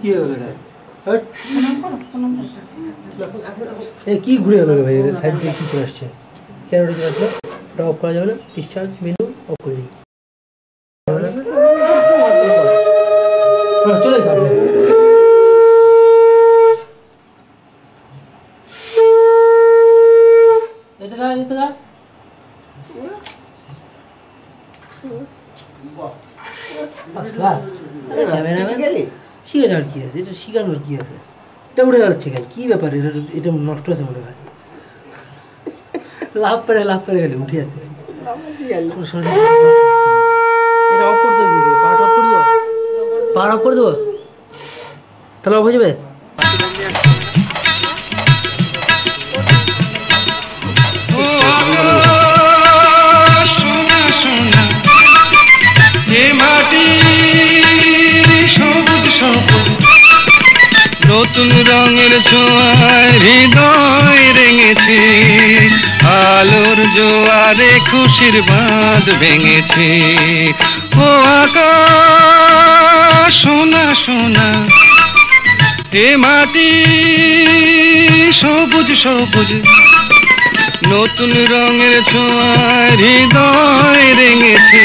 কি হলো রে? হট এই কি ঘুরে গেল রে ভাই? এর সাইড দিয়ে কি চলে আসছে? কেন রে আসলো? এটা অফ করা যাবে না? ডিসচার্জ মেনু অফ করে দিই। চলে যাবে। এটা গা শিখানোর কি আছে? এটা শিখানোর কি আছে? এটা উঠে যাচ্ছে কেন? কি ব্যাপার? এটা নষ্ট আছে মনে হয়। লাভ করে গেলে উঠে আসতেছি। এটা অফ করতে দিবে। পাওয়ার অফ করে দেবো? পাওয়ার অফ করে দেবো? তাহলে অফ হয়ে যাবে? নতুন রঙের ছোঁয়ায় হৃদয় রেঙেছে, আলোর জোয়ারে খুশির বাঁধ ভেঙেছে। ও আকাশ সোনা সোনা, এ মাটি সবুজ সবুজ, নতুন রঙের ছোঁয়ায় হৃদয় রেঙেছে,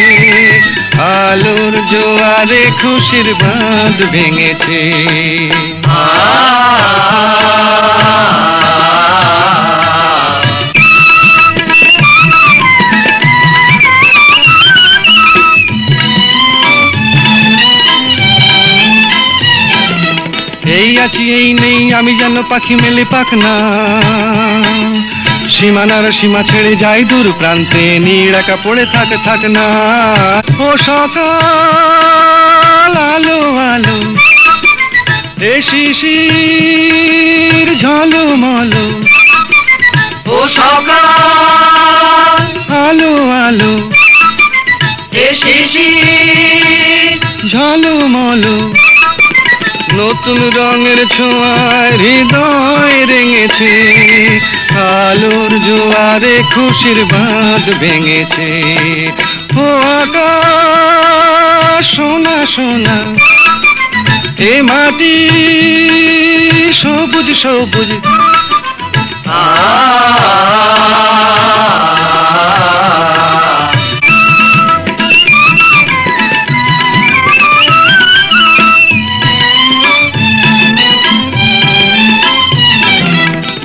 আলোর জোয়ারে খুশির বাঁধ ভেঙেছে। এই আছি এই নেই আমি যেন পাখি মেলে পাখনা, সীমানার সীমা ছেড়ে যাই দূর প্রান্তে, নীড়াকা পড়ে থাক না। ও সকাল আলো আলো, এ শিশির ঝলমলো, ও সকাল আলো আলো, এ শিশির ঝলমলো, নতুন রঙের ছোঁয়ায় হৃদয় রেঙেছে, আলোর জোয়ারে খুশির বাঁধ ভেঙেছে। ও আকাশ সোনা সোনা, এ মাটি সবুজ সবুজ,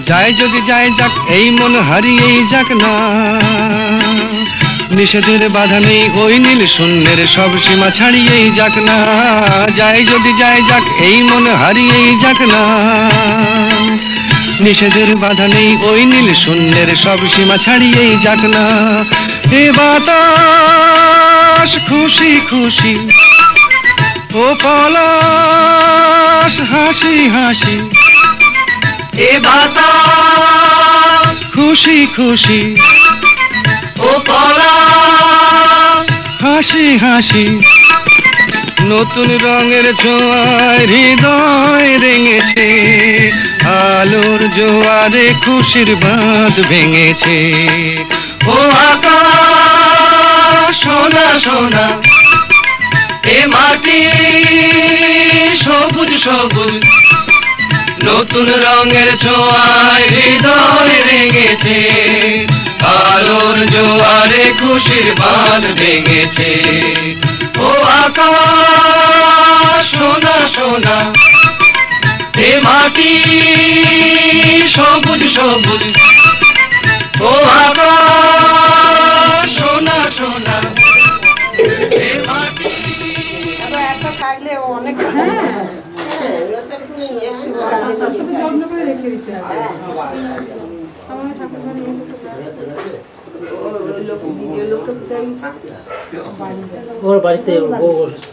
যায় যদি যায় যাক এই মন হারিয়েই যাক না, নিষেধের বাধা নেই ওই নীল শূন্যের সব সীমা ছাড়িয়েই যাক না। যায় যদি যায় যাক এই মন হারিয়েই যাক না, নিষেধের বাধা নেই ওই নীল শূন্যের সব সীমা ছাড়িয়েই যাক না। এ বাতাস খুশি খুশি, ও পলাশ হাসি হাসি, এ বাতাস খুশি খুশি, ও পলাশ হাসি হাসি, নতুন রঙের ছোঁয়ায় হৃদয় রেঙেছে, আলোর জোয়ারে খুশির বাঁধ ভেঙেছে। ও আকাশ সোনা সোনা, এ মাটি সবুজ সবুজ, নতুন রঙের ছোঁয়ায় হৃদয় রেঙেছে, আলোর জোয়ারে খুশির বাঁধ ভেঙেছে। ও আকাশ সোনা সোনা, এ মাটি সবুজ সবুজ, ও আকাশ সোনা সোনা, এ মাটি একটা থাকলে অনেক ওর বাড়িতে বউ অসুস্থ।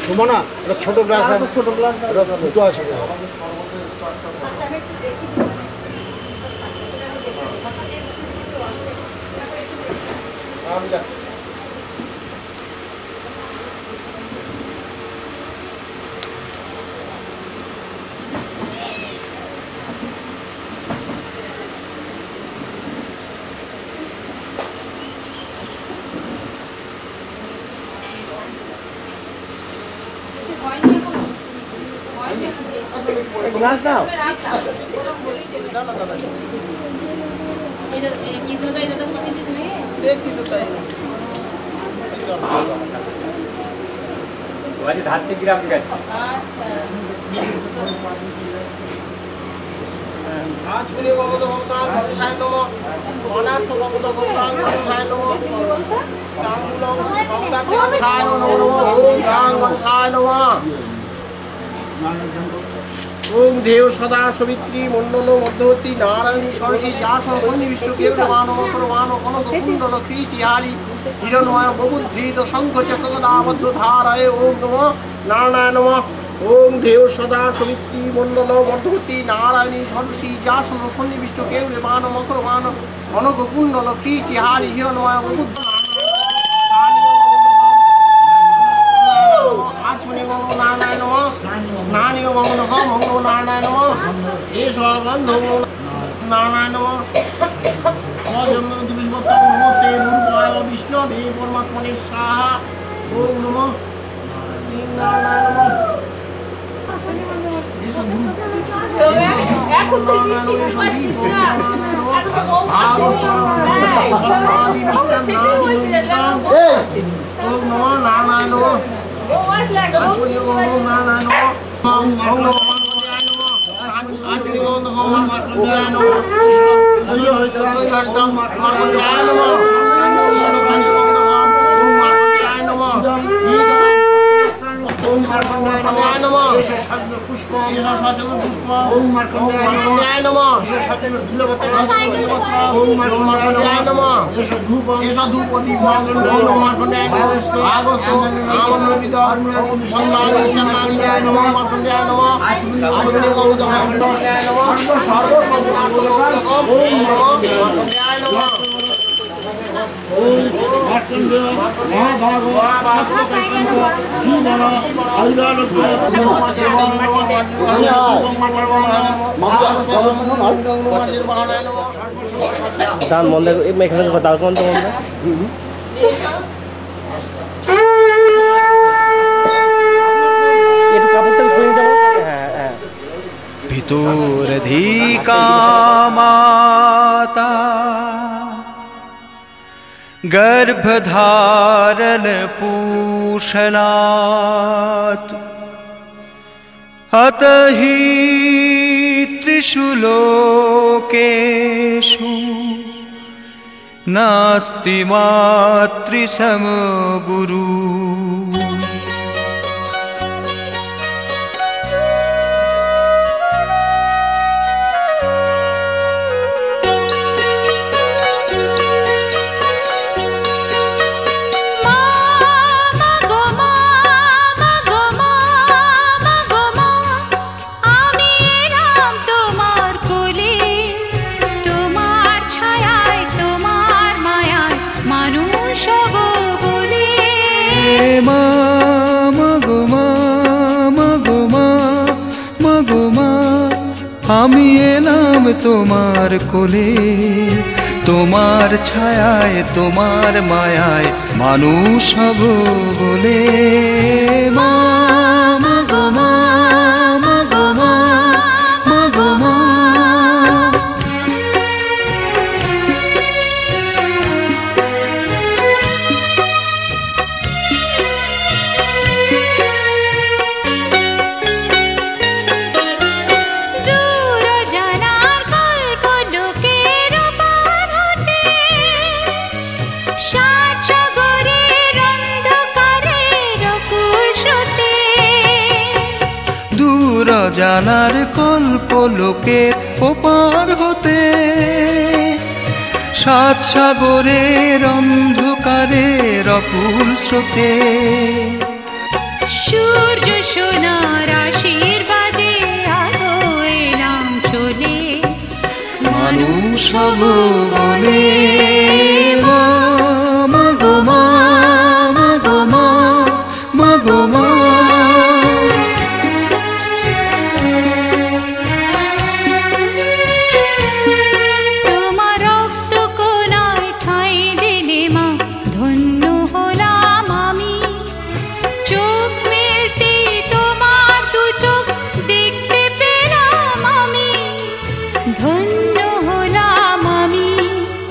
সুমনা ছোট গ্লাস, ছোট গ্লাস দুটো আছে। গ্লাস দাও। দেখছি তো তাই। ধারতে গ্রাম গেছে। আজকে ভগবত ভক্তাং গণেশায় নমঃ, অনার্থ ভগবত ভক্তাং গণেশায় নমঃ, তাম্বূলং ভক্তাং গণেশায় নমঃ, ওম গাং গণেশায় নমঃ। ওম দেহ সদা সবিত্রী মণ্ডল মধ্যবর্তী নারায়ণী সরসী যাসন সন্নিবিষ্ট কেবলমান মকরমান কনক কুণ্ডল কীর্তিহারি হিরণময় ববুদ্ধৃত শঙ্খ চক্রগদাবদ্ধ ধারায় ওম নমঃ নারায়ণ নমঃ। ওম দেহ সদা সবিত্রী মণ্ডল মধ্যবর্তী নারায়ণী সরসী যাসন সন্নিবিষ্ট কেবলমান মকরমান কনক কুণ্ডল কীর্তিহারি হিরণময় ববুদ্ধ নারায়ণ নমঃ। স্নানীয় মঙ্গল মঙ্গল নারায়ণ নমঃ। এস গন্ধ নারায়ণ নমঃ। নমস্তে গুরুপায় বিষ্ণবে পরমাত্মনে সাহা। ওম নমঃ নারায়ণ নমঃ। ওম নমঃ নারায়ণ নমঃ। দান মন্দ এখানে দাঁড় করুন তো মন্দ একটু কাপড়টা শুনে যাবো। হ্যাঁ হ্যাঁ ভিতরধিকা মাতা गर्भधारण पूषणात् अतहि त्रिषु लोकेषु नास्ति मातृसमगुरु। আমি এলাম তোমার কোলে, তোমার ছায়ায় তোমার মায়ায় মানুষ হব বলে। মা মা গো মা, মা গো মা, মা গো মা। জানার কল্প লোকের ওপার হতে, সাত সাগরের অন্ধকারের অকুল স্রোতে, সূর্য সোনার আশীর্বাদে আলো এলাম চলে, মানুষ হব বলে। মা মা গো মা, মা গো মা, মা গো মা। চোখ মেলতে তোমার দু চোখ দেখতে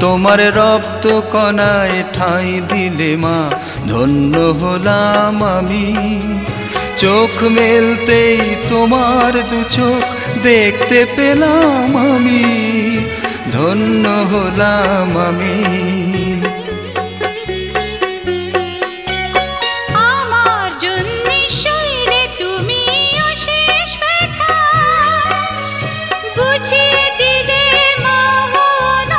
তোমার রক্ত কণায় ঠাঁই দিলে মা ধন্য হলাম আমি। চোখ মেলতেই তোমার দু চোখ দেখতে পেলাম আমি, ধন্য হলাম আমি। আমার জন্য সইলে তুমি অশেষ ব্যথা, বুঝিয়ে দিলে মা হওয়ার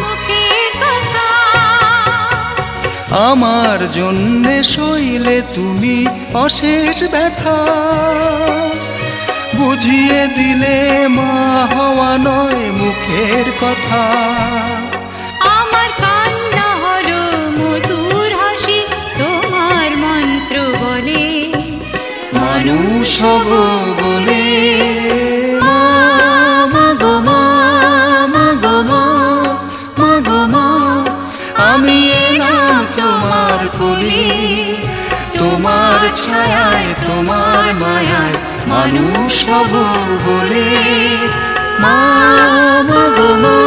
মুখের কথা। আমার জন্যে সইলে তুমি অশেষ ব্যথা, বুঝিয়ে দিলে মা হওয়া নয় মুখের কথা। আমার কান্না হলো মধুর হাসি, তোমার মন্ত্র বলে মানুষ হব বলে। মা গো মা, মা গো মা, মা গো মা, আমি এলাম তোমার কোলে, তোমার ছায়ায় তোমার মায়ায় মানুষ হব বলে। মা গো মা,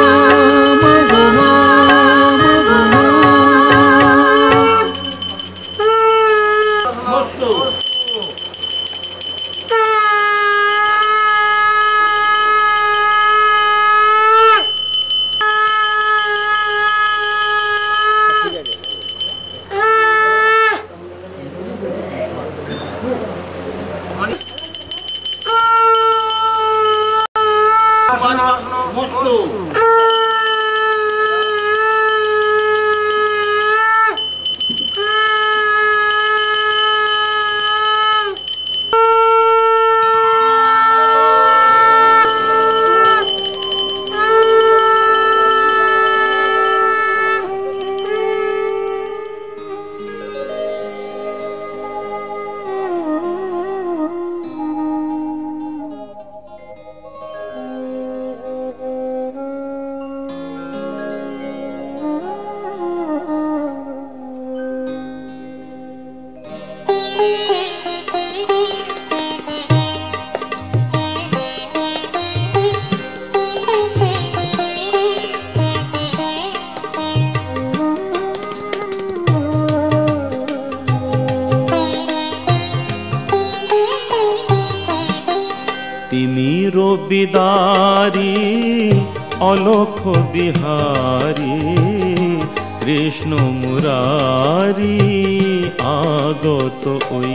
মা গো মা, মা গো মা। তিনি রবিদারি অলোক বিহারী, কৃষ্ণ মুরারি আগত ওই।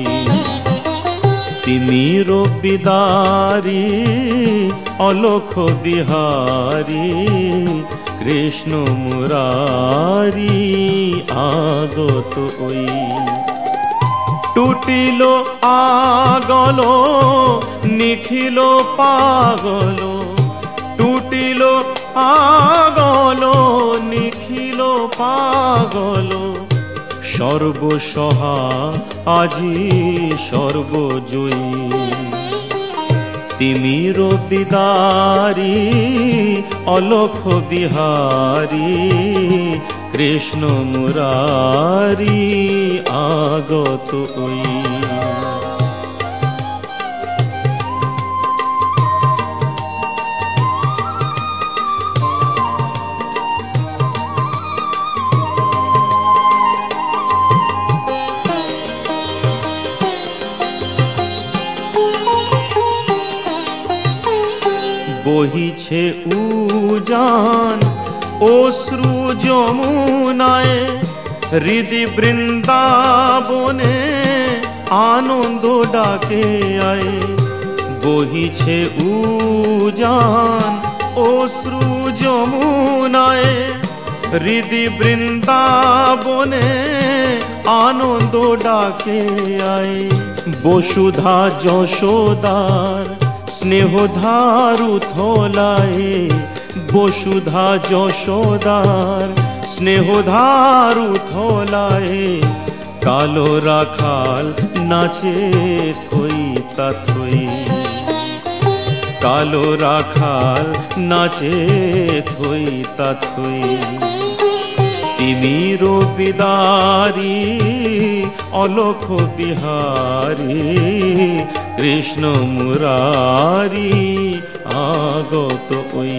তিনি রবিদারি অলোক বিহারী, কৃষ্ণ মুরারি আগত ওই। টুটিল আগল নিখিল পাগল, টুটিল আগল নিখিল পাগল। সর্বসহা আজি সর্বজয়ী, তিনি রবিদারি অলোক বিহারী, কৃষ্ণ মুরারি আগত ওই। বহিছে উজান অশ্রু যমুনায়, হৃদি বৃন্দাবনে আনন্দ ডাকে আয়। বহিছে উজান অশ্রু যমুনায়, হৃদি বৃন্দাবনে আনন্দ ডাকে আয়। বসুধা যশোদার স্নেহধারু থলায়, বসুধা যশোদার স্নেহধারু থলায়। কালো রাখাল নাচে থই তা থই, কালো রাখাল নাচে থই তা থই। তিনি রবিদারি অলোক বিহারী, কৃষ্ণ মুরারি আগত ওই।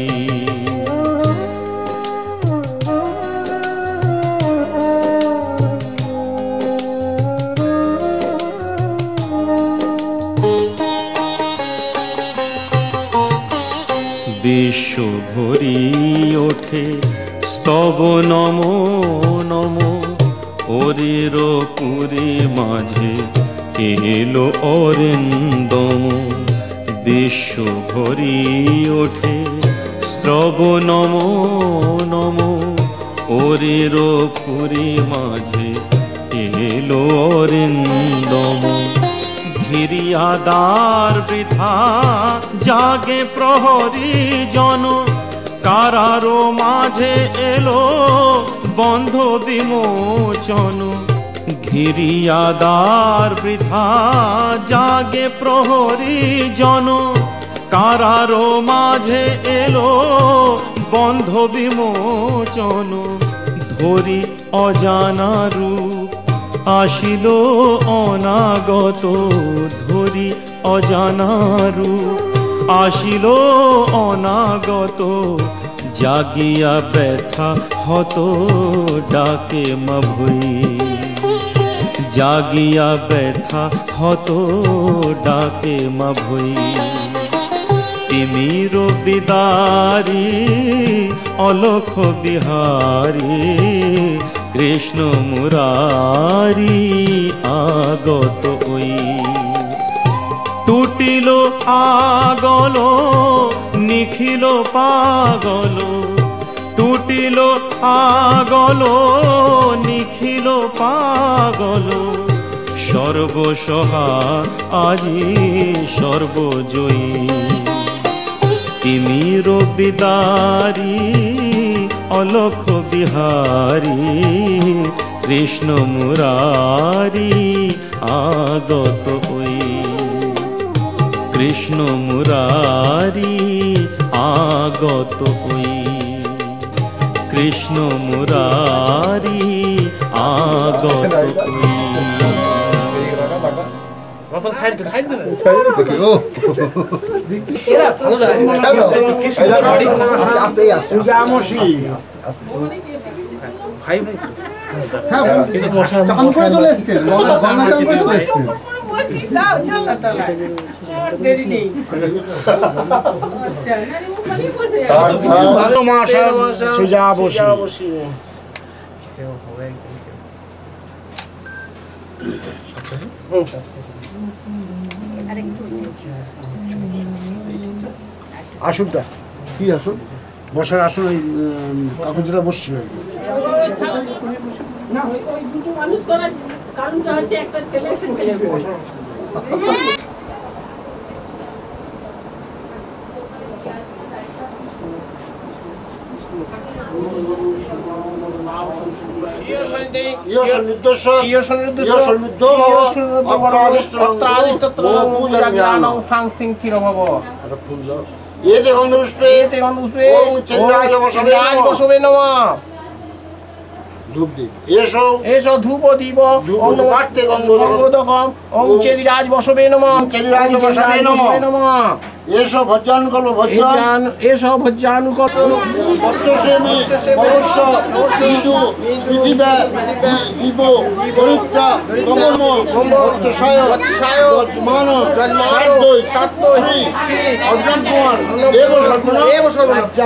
বিশ্ব ভরি ওঠে স্তব নমো নমো, ওরের পুরী মাঝে এলো অরিন্দম। বিশ্ব ভরি ওঠে স্তব নমো নমো, ওরের পুরী মাঝে এলো অরিন্দম। ঘিরিয়াদার বৃথা জাগে প্রহরী জন, কারারো মাঝে এলো বন্ধ বিমোচন। ঘিরিয়াদার বৃথা জাগে প্রহরী জন, কারারো মাঝে এলো বন্ধ বিমোচন। ধরি অজানা রূপ আসিল অনাগত, ধরি অজানা রূপ আসিল অনাগত। জাগিয়া ব্যথা হত ডাকে মা ভুই, জাগিয়া ব্যথা হত ডাকে মা ভুই। তিমির বিদারি অলখ বিহারী, কৃষ্ণ মুরারি আগত ওই। টুটিল আগল নিখিল পাগল, টুটিল আগল নিখিল পাগল। সর্বসহা আজি সর্বজয়ী, তিমির বিদারি অলখ বিহারী, কৃষ্ণ মুরারি আগত ওই। কৃষ্ণ মুরারি আগত ওই, কৃষ্ণ মুরারি আগত ওই। আসনটা কি আসন? বসার আসন ওই কাকুজরা বসছিল। না ওই দুটো মানুষ করার কারণটা হচ্ছে একটা ছেলে ছেলে এসো ধূপ দিব ওম চেদিরাজ বসবে নমঃ, চেদিরাজ বসবে নমঃ। এসো ভজন করো, ভজন এসো ভজন করো। পঞ্চসেমি মনুষ্য হিন্দু পৃথিবী বিব চরিত্র গমন পঞ্চশয় যজমান সাতদৈ শ্রী অর্জুন কুমার দেব সর্বনাশ।